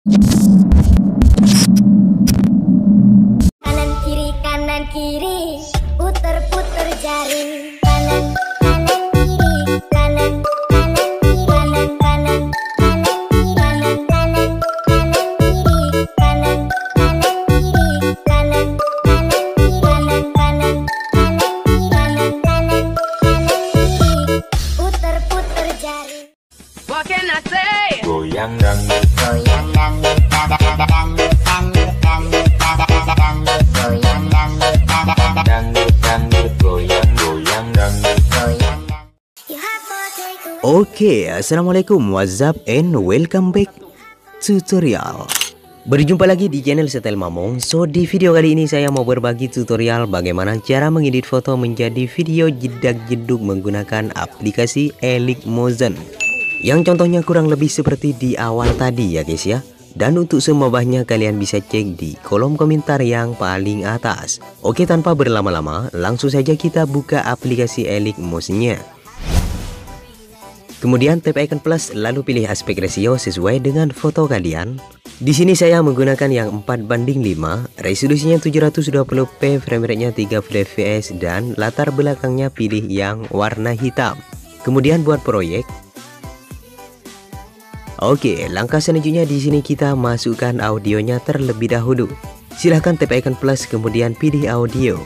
Kanan kiri, puter-puter jari. Kanan kiri, kanan kiri, kanan kiri, kanan kiri, kanan kiri, kanan kiri, puter-puter jari. What can I say? Goyang dangdut, Goyang dangdut, dangdut, dangdut, dangdut, dangdut, goyang dangdut, dangdut, dangdut, goyang, goyang dangdut. goyang dangdut. You have to take away. Oke, assalamualaikum, what's up and welcome back tutorial. Berjumpa lagi di channel Style Mamong. So di video kali ini saya mau berbagi tutorial bagaimana cara mengedit foto menjadi video jedak-jeduk menggunakan aplikasi Elix Motion. Yang contohnya kurang lebih seperti di awal tadi ya guys ya. Dan untuk semua bahannya kalian bisa cek di kolom komentar yang paling atas. Oke, tanpa berlama-lama langsung saja kita buka aplikasi Elix Motion-nya. Kemudian tap icon plus lalu pilih aspek ratio sesuai dengan foto kalian. Di sini saya menggunakan yang 4:5, resolusinya 720p, frame rate-nya 30 fps dan latar belakangnya pilih yang warna hitam. Kemudian buat proyek. Oke, langkah selanjutnya di sini kita masukkan audionya terlebih dahulu. Silahkan tap icon plus kemudian pilih audio.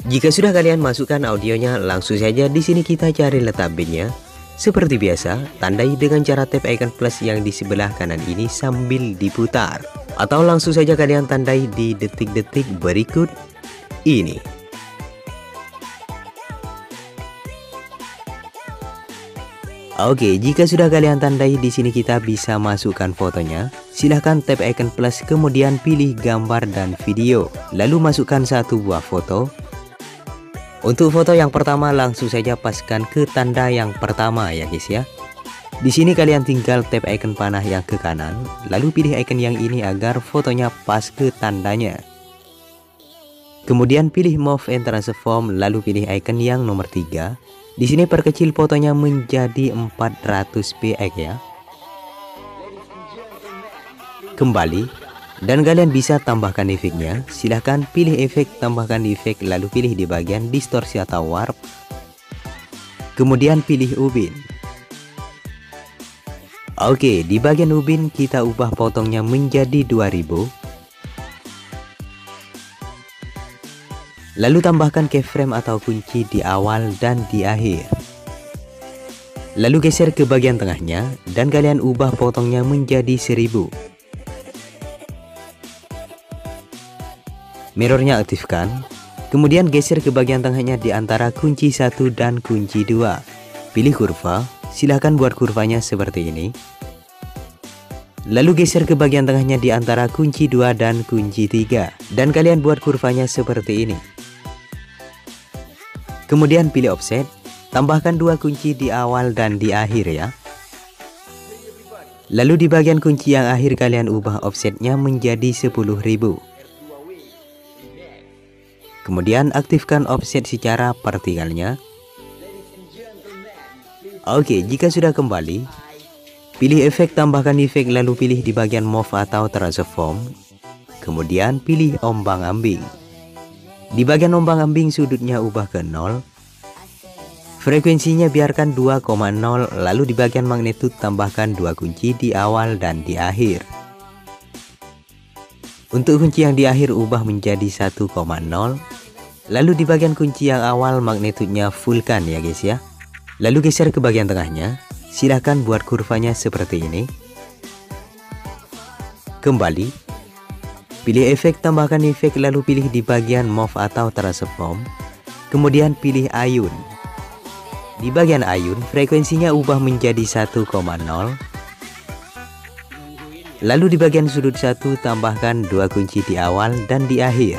Jika sudah kalian masukkan audionya, langsung saja di sini kita cari letak beatnya. Seperti biasa, tandai dengan cara tap icon plus yang di sebelah kanan ini sambil diputar. Atau langsung saja kalian tandai di detik-detik berikut ini. Oke, jika sudah kalian tandai di sini kita bisa masukkan fotonya. Silahkan tap icon plus kemudian pilih gambar dan video. Lalu masukkan satu buah foto. Untuk foto yang pertama langsung saja paskan ke tanda yang pertama ya guys ya. Di sini kalian tinggal tap icon panah yang ke kanan, lalu pilih icon yang ini agar fotonya pas ke tandanya. Kemudian pilih move and transform lalu pilih icon yang nomor 3. Di sini perkecil fotonya menjadi 400 px ya. Kembali dan kalian bisa tambahkan efeknya. Silahkan pilih efek, tambahkan efek lalu pilih di bagian distorsi atau warp. Kemudian pilih ubin. Oke, di bagian ubin kita ubah potongnya menjadi 2000. Lalu tambahkan keyframe atau kunci di awal dan di akhir. Lalu geser ke bagian tengahnya dan kalian ubah potongnya menjadi 1000. Mirrornya aktifkan. Kemudian geser ke bagian tengahnya di antara kunci 1 dan kunci 2. Pilih kurva. Silahkan buat kurvanya seperti ini. Lalu geser ke bagian tengahnya di antara kunci 2 dan kunci 3. Dan kalian buat kurvanya seperti ini. Kemudian pilih offset, tambahkan 2 kunci di awal dan di akhir ya. Lalu di bagian kunci yang akhir kalian ubah offsetnya menjadi 10.000. Kemudian aktifkan offset secara vertikalnya. Oke, jika sudah kembali, pilih efek, tambahkan efek lalu pilih di bagian move atau transform. Kemudian pilih ombang-ambing. Di bagian ombang-ambing sudutnya ubah ke 0. Frekuensinya biarkan 2,0. Lalu di bagian magnitude tambahkan 2 kunci di awal dan di akhir. Untuk kunci yang di akhir ubah menjadi 1,0. Lalu di bagian kunci yang awal magnitudenya fullkan ya guys ya. Lalu geser ke bagian tengahnya. Silahkan buat kurvanya seperti ini. Kembali. Pilih efek, tambahkan efek lalu pilih di bagian move atau transform. Kemudian pilih ayun. Di bagian ayun frekuensinya ubah menjadi 1,0. Lalu di bagian sudut 1 tambahkan 2 kunci di awal dan di akhir.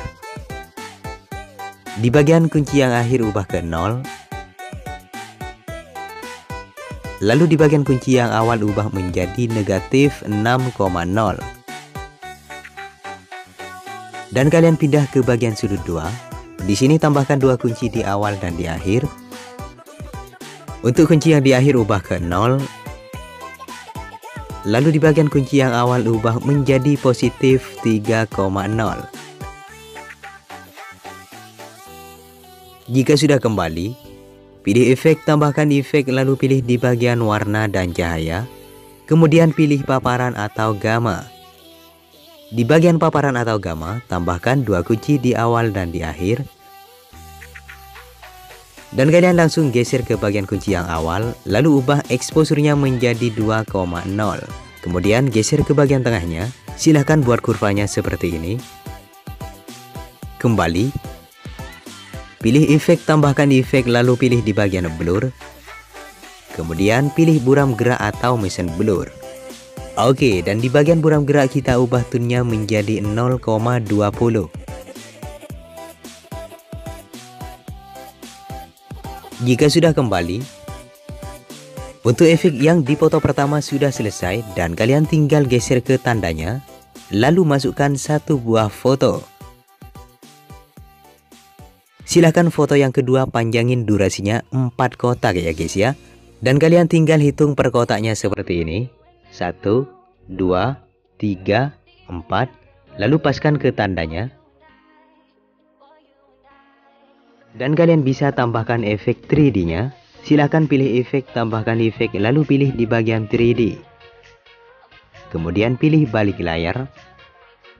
Di bagian kunci yang akhir ubah ke 0. Lalu di bagian kunci yang awal ubah menjadi negatif 6,0. Dan kalian pindah ke bagian sudut 2. Di sini tambahkan 2 kunci di awal dan di akhir. Untuk kunci yang di akhir ubah ke 0. Lalu di bagian kunci yang awal ubah menjadi positif 3,0. Jika sudah kembali, pilih efek, tambahkan efek, lalu pilih di bagian warna dan cahaya. Kemudian pilih paparan atau gamma. Di bagian paparan atau gamma, tambahkan 2 kunci di awal dan di akhir. Dan kalian langsung geser ke bagian kunci yang awal, lalu ubah exposure-nya menjadi 2,0. Kemudian geser ke bagian tengahnya, silahkan buat kurvanya seperti ini. Kembali, pilih efek, tambahkan efek, lalu pilih di bagian blur. Kemudian pilih buram gerak atau motion blur. Oke, dan di bagian buram gerak kita ubah tone-nya menjadi 0,20. Jika sudah kembali, untuk efek yang di foto pertama sudah selesai dan kalian tinggal geser ke tandanya, lalu masukkan satu buah foto. Silahkan foto yang kedua panjangin durasinya 4 kotak ya guys ya. Dan kalian tinggal hitung per kotaknya seperti ini. 1, 2, 3, 4. Lalu paskan ke tandanya. Dan kalian bisa tambahkan efek 3D-nya. Silahkan pilih efek, tambahkan efek, lalu pilih di bagian 3D. Kemudian pilih balik layar.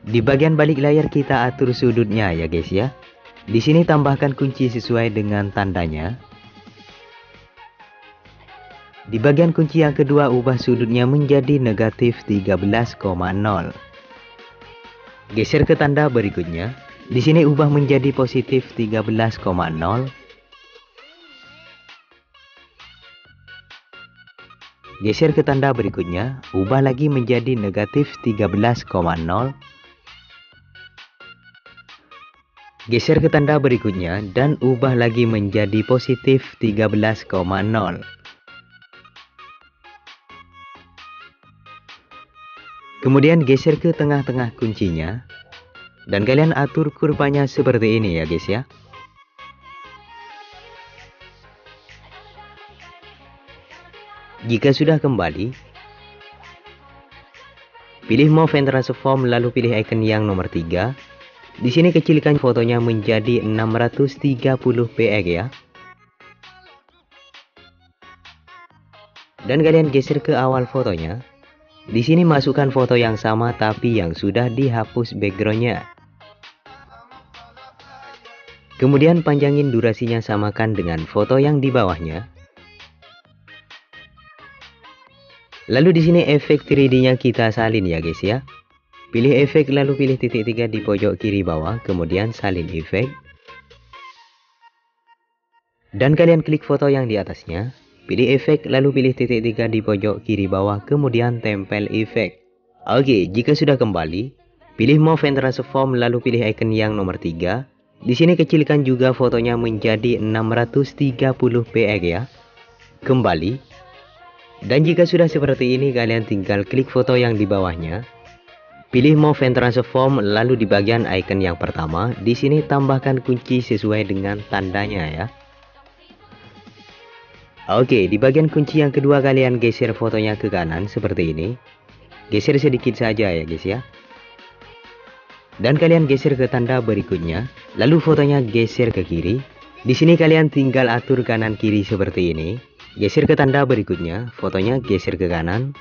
Di bagian balik layar kita atur sudutnya ya guys ya. Di sini tambahkan kunci sesuai dengan tandanya. Di bagian kunci yang kedua ubah sudutnya menjadi negatif 13,0. Geser ke tanda berikutnya. Di sini ubah menjadi positif 13,0. Geser ke tanda berikutnya, ubah lagi menjadi negatif 13,0. Geser ke tanda berikutnya dan ubah lagi menjadi positif 13,0. Kemudian geser ke tengah-tengah kuncinya. Dan kalian atur kurvanya seperti ini ya guys ya. Jika sudah kembali, pilih Move and Transform, lalu pilih icon yang nomor 3. Di sini kecilkan fotonya menjadi 630 px ya. Dan kalian geser ke awal fotonya. Di sini masukkan foto yang sama tapi yang sudah dihapus backgroundnya. Kemudian panjangin durasinya, samakan dengan foto yang di bawahnya. Lalu di sini efek 3D-nya kita salin ya guys ya. Pilih efek lalu pilih titik 3 di pojok kiri bawah, kemudian salin efek. Dan kalian klik foto yang di atasnya. Pilih efek lalu pilih titik 3 di pojok kiri bawah, kemudian tempel efek. Oke, jika sudah kembali, pilih Move and Transform lalu pilih icon yang nomor 3. Di sini kecilkan juga fotonya menjadi 630 px ya. Kembali. Dan jika sudah seperti ini, kalian tinggal klik foto yang di bawahnya. Pilih Move and Transform lalu di bagian icon yang pertama, di sini tambahkan kunci sesuai dengan tandanya ya. Oke, di bagian kunci yang kedua kalian geser fotonya ke kanan seperti ini. Geser sedikit saja ya guys ya. Dan kalian geser ke tanda berikutnya, lalu fotonya geser ke kiri. Di sini kalian tinggal atur kanan kiri seperti ini. Geser ke tanda berikutnya, fotonya geser ke kanan.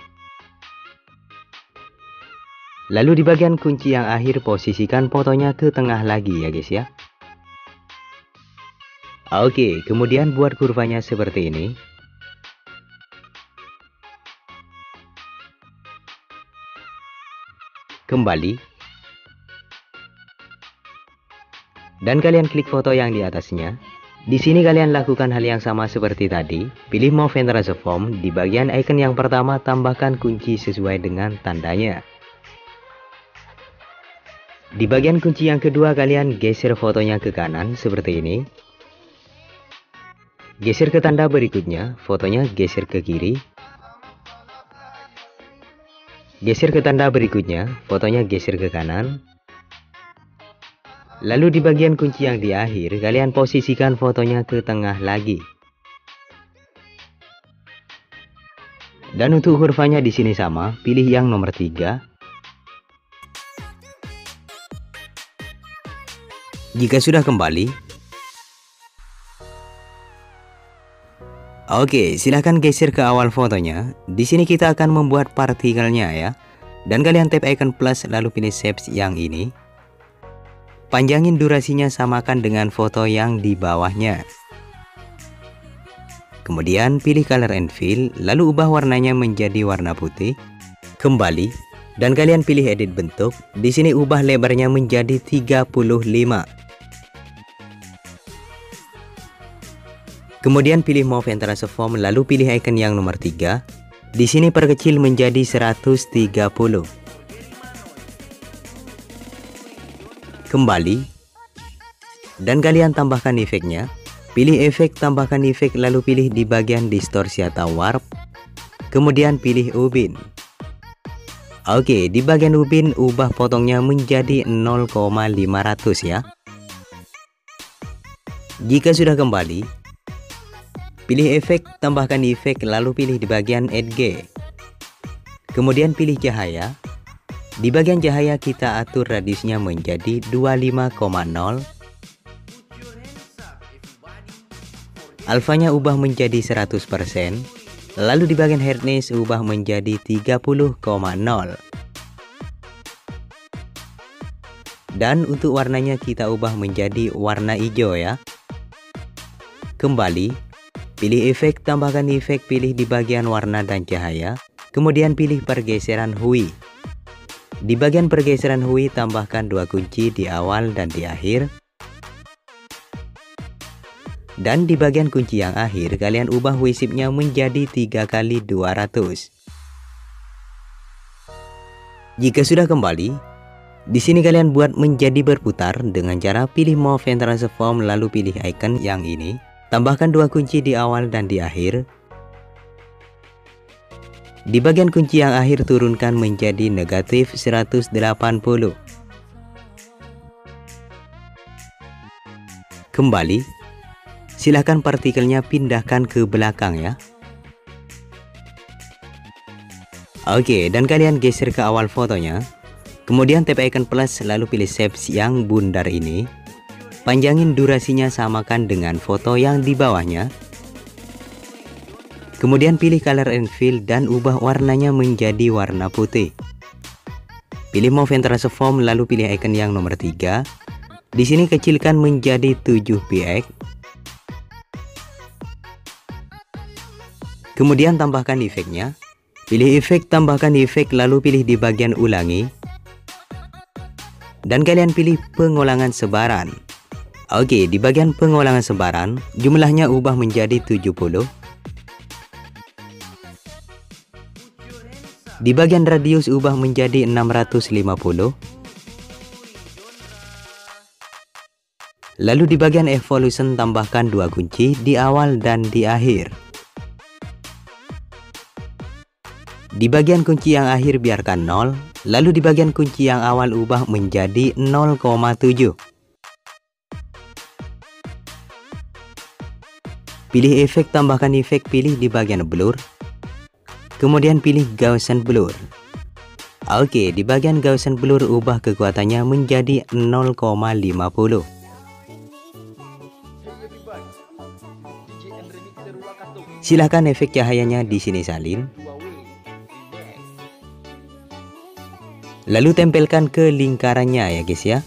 Lalu di bagian kunci yang akhir posisikan fotonya ke tengah lagi ya guys ya. Oke, kemudian buat kurvanya seperti ini. Kembali. Dan kalian klik foto yang di atasnya. Di sini kalian lakukan hal yang sama seperti tadi. Pilih Move and Transform, di bagian icon yang pertama tambahkan kunci sesuai dengan tandanya. Di bagian kunci yang kedua kalian geser fotonya ke kanan seperti ini. Geser ke tanda berikutnya, fotonya geser ke kiri. Geser ke tanda berikutnya, fotonya geser ke kanan. Lalu di bagian kunci yang di akhir, kalian posisikan fotonya ke tengah lagi. Dan untuk kurvanya di sini sama, pilih yang nomor 3. Jika sudah kembali, oke, silahkan geser ke awal fotonya. Di sini kita akan membuat partikelnya ya. Dan kalian tap icon plus lalu pilih shapes yang ini. Panjangin durasinya samakan dengan foto yang di bawahnya. Kemudian pilih color and fill, lalu ubah warnanya menjadi warna putih. Kembali dan kalian pilih edit bentuk. Di sini ubah lebarnya menjadi 35. Kemudian pilih move and transform, lalu pilih icon yang nomor 3. Di sini perkecil menjadi 130. Kembali dan kalian tambahkan efeknya. Pilih efek, tambahkan efek, lalu pilih di bagian distorsi atau warp. Kemudian pilih ubin. Oke, di bagian ubin ubah potongnya menjadi 0,500 ya. Jika sudah kembali, pilih efek, tambahkan efek, lalu pilih di bagian edge. Kemudian pilih cahaya. Di bagian cahaya kita atur radiusnya menjadi 25,0. Alfanya ubah menjadi 100%. Lalu di bagian hardness ubah menjadi 30,0. Dan untuk warnanya kita ubah menjadi warna hijau ya. Kembali, pilih efek, tambahkan efek, pilih di bagian warna dan cahaya. Kemudian pilih pergeseran hui. Di bagian pergeseran hui tambahkan 2 kunci di awal dan di akhir. Dan di bagian kunci yang akhir kalian ubah hui shape-nya menjadi 3x200. Jika sudah kembali, di sini kalian buat menjadi berputar dengan cara pilih move and transform, lalu pilih icon yang ini. Tambahkan 2 kunci di awal dan di akhir. Di bagian kunci yang akhir turunkan menjadi negatif 180. Kembali, silahkan partikelnya pindahkan ke belakang ya. Oke, dan kalian geser ke awal fotonya. Kemudian tap icon plus lalu pilih shapes yang bundar ini. Panjangin durasinya samakan dengan foto yang di bawahnya. Kemudian pilih color and fill dan ubah warnanya menjadi warna putih. Pilih move and transform lalu pilih icon yang nomor 3. Di sini kecilkan menjadi 7 px. Kemudian tambahkan efeknya. Pilih efek, tambahkan efek, lalu pilih di bagian ulangi. Dan kalian pilih pengulangan sebaran. Oke, di bagian pengulangan sebaran, jumlahnya ubah menjadi 70. Di bagian radius ubah menjadi 650. Lalu di bagian evolution tambahkan 2 kunci di awal dan di akhir. Di bagian kunci yang akhir biarkan 0, lalu di bagian kunci yang awal ubah menjadi 0,7. Pilih efek, tambahkan efek, pilih di bagian blur. Kemudian pilih Gaussian blur. Oke, di bagian Gaussian blur ubah kekuatannya menjadi 0,50. Silahkan efek cahayanya di sini salin. Lalu tempelkan ke lingkarannya ya guys ya.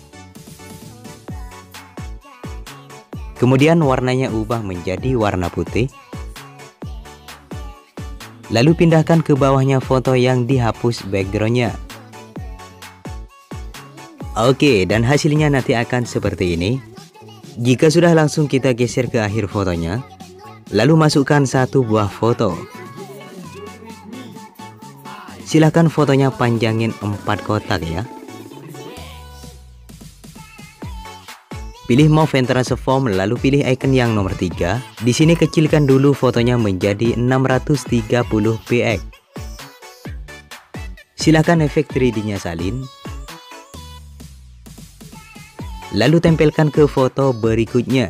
Kemudian warnanya ubah menjadi warna putih. Lalu pindahkan ke bawahnya foto yang dihapus backgroundnya. Oke, dan hasilnya nanti akan seperti ini. Jika sudah, langsung kita geser ke akhir fotonya. Lalu masukkan 1 buah foto. Silahkan fotonya panjangin 4 kotak ya. Pilih move and transform lalu pilih icon yang nomor 3. Di sini kecilkan dulu fotonya menjadi 630 px. Silahkan efek 3D-nya salin. Lalu tempelkan ke foto berikutnya.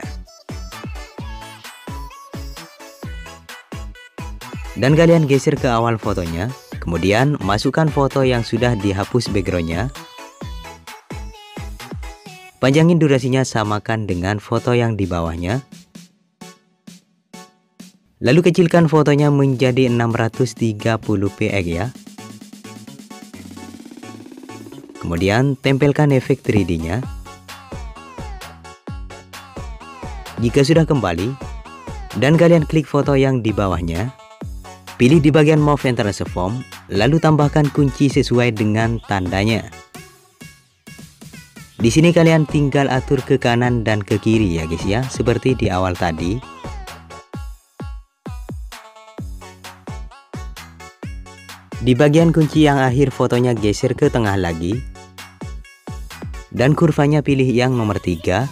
Dan kalian geser ke awal fotonya. Kemudian masukkan foto yang sudah dihapus backgroundnya. Panjangin durasinya, samakan dengan foto yang di bawahnya. Lalu kecilkan fotonya menjadi 630 px ya. Kemudian tempelkan efek 3D-nya. Jika sudah kembali, dan kalian klik foto yang di bawahnya, pilih di bagian Move and Transform, lalu tambahkan kunci sesuai dengan tandanya. Di sini kalian tinggal atur ke kanan dan ke kiri ya guys ya, seperti di awal tadi. Di bagian kunci yang akhir fotonya geser ke tengah lagi. Dan kurvanya pilih yang nomor 3.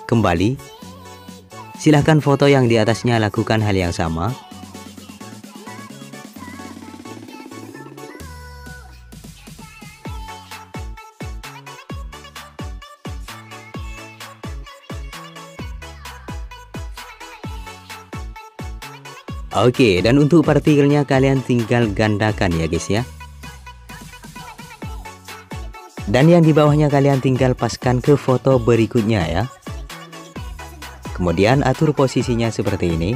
Kembali. Silahkan foto yang di atasnya lakukan hal yang sama. Oke, dan untuk partikelnya kalian tinggal gandakan ya guys ya. Dan yang di bawahnya kalian tinggal paskan ke foto berikutnya ya. Kemudian atur posisinya seperti ini.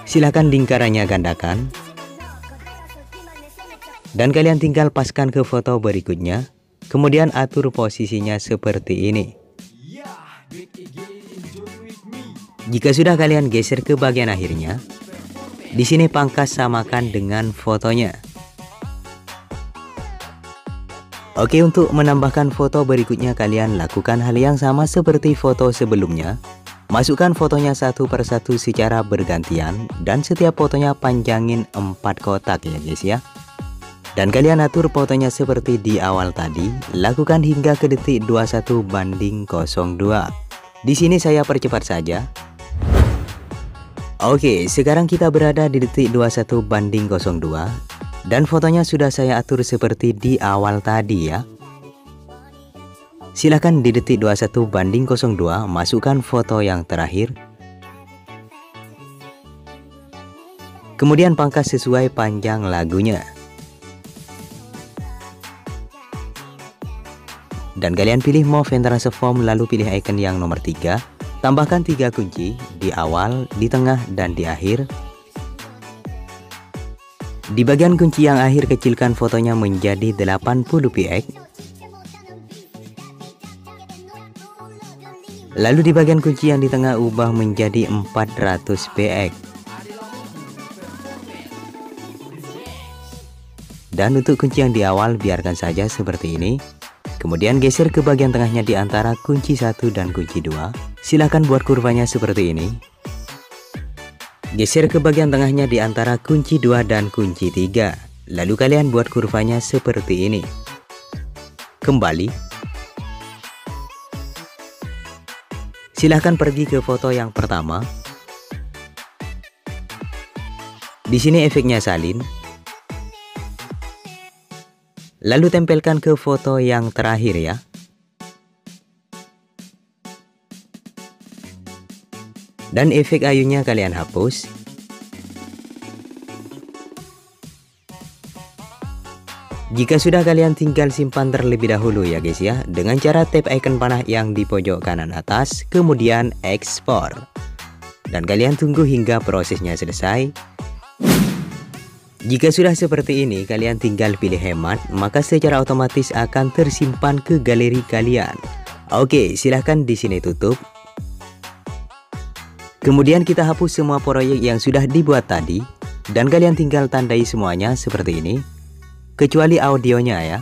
Silahkan lingkarannya gandakan. Dan kalian tinggal paskan ke foto berikutnya. Kemudian atur posisinya seperti ini. Jika sudah kalian geser ke bagian akhirnya, di sini pangkas samakan dengan fotonya. Oke, untuk menambahkan foto berikutnya kalian lakukan hal yang sama seperti foto sebelumnya. Masukkan fotonya satu persatu secara bergantian dan setiap fotonya panjangin 4 kotak ya guys ya. Dan kalian atur fotonya seperti di awal tadi, lakukan hingga ke detik 21:02. Di sini saya percepat saja. Oke, sekarang kita berada di detik 21:02 dan fotonya sudah saya atur seperti di awal tadi ya. Silahkan di detik 21:02 masukkan foto yang terakhir. Kemudian pangkas sesuai panjang lagunya. Dan kalian pilih Move and Transform, lalu pilih icon yang nomor 3. Tambahkan 3 kunci di awal, di tengah, dan di akhir. Di bagian kunci yang akhir kecilkan fotonya menjadi 80 px. Lalu di bagian kunci yang di tengah ubah menjadi 400 px. Dan untuk kunci yang di awal biarkan saja seperti ini. Kemudian geser ke bagian tengahnya di antara kunci 1 dan kunci 2. Silahkan buat kurvanya seperti ini. Geser ke bagian tengahnya di antara kunci 2 dan kunci 3. Lalu kalian buat kurvanya seperti ini. Kembali. Silahkan pergi ke foto yang pertama. Di sini efeknya salin. Lalu tempelkan ke foto yang terakhir ya. Dan efek ayunya kalian hapus. Jika sudah kalian tinggal simpan terlebih dahulu ya guys ya, dengan cara tap icon panah yang di pojok kanan atas, kemudian ekspor. Dan kalian tunggu hingga prosesnya selesai. Jika sudah seperti ini, kalian tinggal pilih hemat, maka secara otomatis akan tersimpan ke galeri kalian. Oke, silahkan di sini tutup. Kemudian kita hapus semua proyek yang sudah dibuat tadi, dan kalian tinggal tandai semuanya seperti ini, kecuali audionya ya.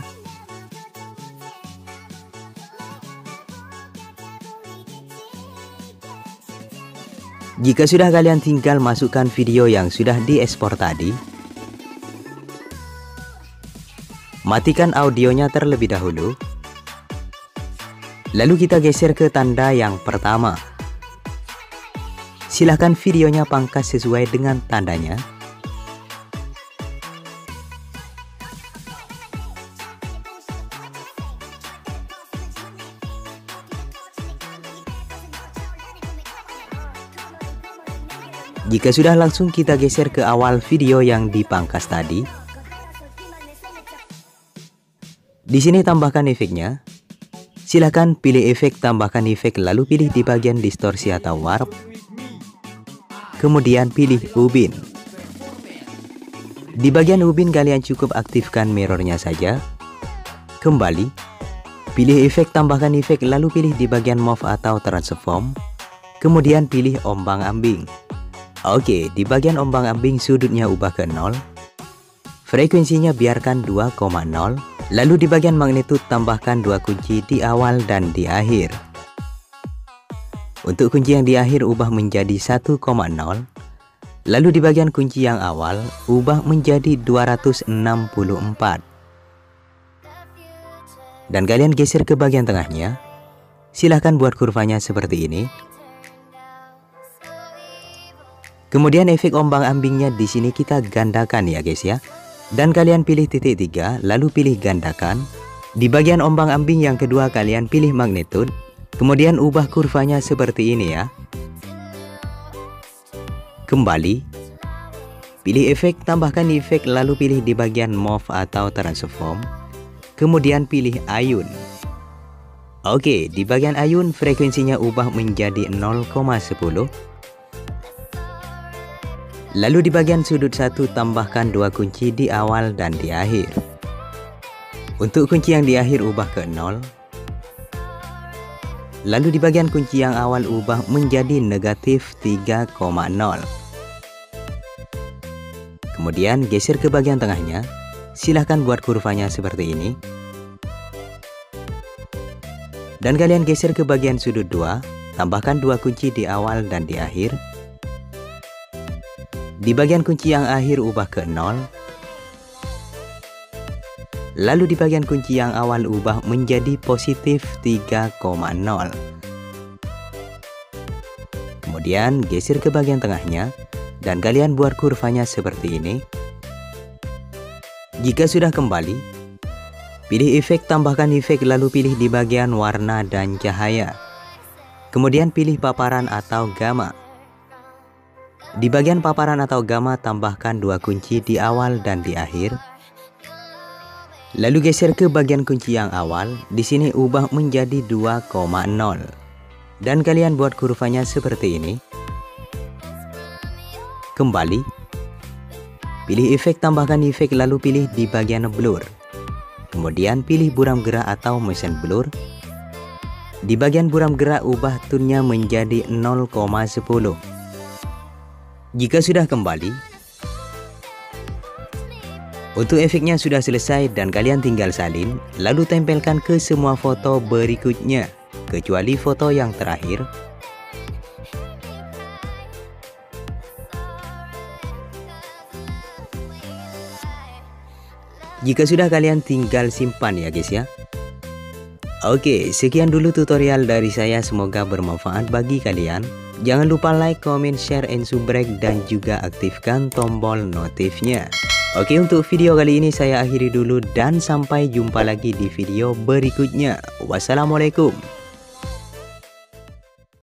Jika sudah, kalian tinggal masukkan video yang sudah diekspor tadi. Matikan audionya terlebih dahulu. Lalu kita geser ke tanda yang pertama. Silahkan videonya pangkas sesuai dengan tandanya. Jika sudah, langsung kita geser ke awal video yang dipangkas tadi. Di sini tambahkan efeknya. Silahkan pilih efek, tambahkan efek, lalu pilih di bagian distorsi atau warp. Kemudian pilih ubin. Di bagian ubin kalian cukup aktifkan mirrornya saja. Kembali, pilih efek, tambahkan efek, lalu pilih di bagian move atau transform. Kemudian pilih ombang-ambing. Oke, di bagian ombang-ambing sudutnya ubah ke 0. Frekuensinya biarkan 2,0. Lalu di bagian magnitude tambahkan 2 kunci di awal dan di akhir. Untuk kunci yang di akhir ubah menjadi 1,0. Lalu di bagian kunci yang awal ubah menjadi 264. Dan kalian geser ke bagian tengahnya. Silahkan buat kurvanya seperti ini. Kemudian efek ombang-ambingnya di sini kita gandakan ya guys ya. Dan kalian pilih titik 3, lalu pilih gandakan. Di bagian ombang-ambing yang kedua kalian pilih magnitude. Kemudian ubah kurvanya seperti ini ya. Kembali, pilih efek, tambahkan efek, lalu pilih di bagian move atau transform. Kemudian pilih ayun. Oke, di bagian ayun frekuensinya ubah menjadi 0,10. Lalu di bagian sudut 1 tambahkan 2 kunci di awal dan di akhir. Untuk kunci yang di akhir ubah ke 0. Lalu di bagian kunci yang awal ubah menjadi negatif 3,0. Kemudian geser ke bagian tengahnya. Silahkan buat kurvanya seperti ini. Dan kalian geser ke bagian sudut 2. Tambahkan 2 kunci di awal dan di akhir. Di bagian kunci yang akhir ubah ke 0. Lalu di bagian kunci yang awal ubah menjadi positif 3,0. Kemudian geser ke bagian tengahnya. Dan kalian buat kurvanya seperti ini. Jika sudah kembali, pilih efek, tambahkan efek, lalu pilih di bagian warna dan cahaya. Kemudian pilih paparan atau gamma. Di bagian paparan atau gamma tambahkan 2 kunci di awal dan di akhir. Lalu geser ke bagian kunci yang awal. Di sini ubah menjadi 2,0. Dan kalian buat kurvanya seperti ini. Kembali, pilih efek, tambahkan efek, lalu pilih di bagian blur. Kemudian pilih buram gerak atau motion blur. Di bagian buram gerak ubah tone-nya menjadi 0,10. Jika sudah kembali, untuk efeknya sudah selesai dan kalian tinggal salin, lalu tempelkan ke semua foto berikutnya, kecuali foto yang terakhir. Jika sudah, kalian tinggal simpan ya guys ya. Oke, sekian dulu tutorial dari saya, semoga bermanfaat bagi kalian. Jangan lupa like, comment, share, and subscribe, dan juga aktifkan tombol notifnya. Oke, untuk video kali ini saya akhiri dulu dan sampai jumpa lagi di video berikutnya. Wassalamualaikum.